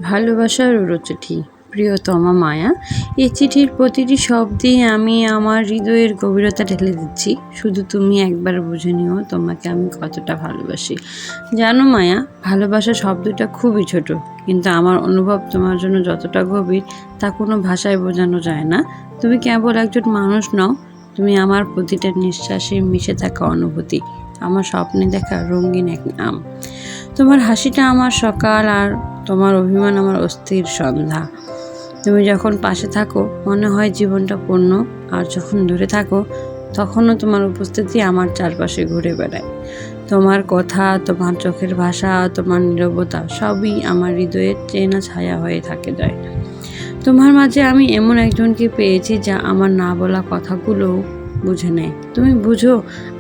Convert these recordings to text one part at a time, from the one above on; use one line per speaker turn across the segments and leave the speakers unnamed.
ভালোবাসার চিঠি। প্রিয়তমা মায়া, এই চিঠির প্রতিটি শব্দেই আমি আমার হৃদয়ের গভীরতা ঢেলে দিচ্ছি। শুধু তুমি একবার বুঝে নিও তোমাকে আমি কতটা ভালোবাসি। জানো মায়া, ভালোবাসা শব্দটা খুবই ছোট, কিন্তু আমার অনুভব তোমার জন্য যতটা গভীর তা কোনো ভাষায় বোঝানো যায় না। তুমি কেবল একজন মানুষ নও, তুমি আমার প্রতিটা নিঃশ্বাসে মিশে থাকা অনুভূতি, আমার স্বপ্নে দেখা রঙিন এক নাম। তোমার হাসিটা আমার সকাল, আর তোমার অভিমান আমার অস্থির সন্ধ্যা। তুমি যখন পাশে থাকো মনে হয় জীবনটা পূর্ণ, আর যখন দূরে থাকো তখনও তোমার উপস্থিতি আমার চারপাশে ঘুরে বেড়ায়। তোমার কথা, তোমার চোখের ভাষা, তোমার নীরবতা সবই আমার হৃদয়ের চেনা ছায়া হয়ে থাকে যায়। তোমার মাঝে আমি এমন একজনকে পেয়েছি যা আমার না বলা কথাগুলোও বুঝে নেয়। তুমি বুঝো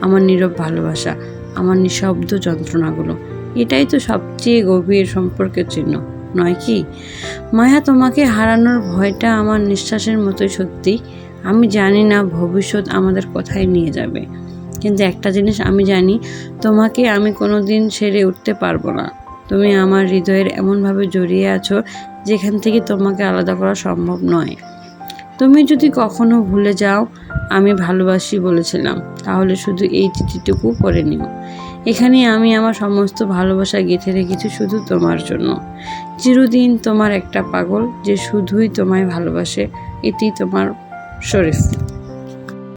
আমার নীরব ভালোবাসা, আমার নিঃশব্দ যন্ত্রণাগুলো। এটাই তো সবচেয়ে গভীর সম্পর্কের চিহ্ন, নয় কি মায়া? তোমাকে হারানোর ভয়টা আমার নিঃশ্বাসের মতোই সত্যি। আমি জানি না ভবিষ্যৎ আমাদের কোথায় নিয়ে যাবে, কিন্তু একটা জিনিস আমি জানি, তোমাকে আমি কোনোদিন ছেড়ে উঠতে পারবো না। তুমি আমার হৃদয়ের এমনভাবে জড়িয়ে আছো যেখান থেকে তোমাকে আলাদা করা সম্ভব নয়। তুমি যদি কখনো ভুলে যাও আমি ভালোবাসি বলেছিলাম, তাহলে শুধু এই চিঠিটুকু পড়ে নিও। এখানে আমি আমার সমস্ত ভালোবাসা গেঁথে রেখেছি শুধু তোমার জন্য। চিরদিন তোমার একটা পাগল যে শুধুই তোমায় ভালোবাসে। এটি তোমার শরীফ।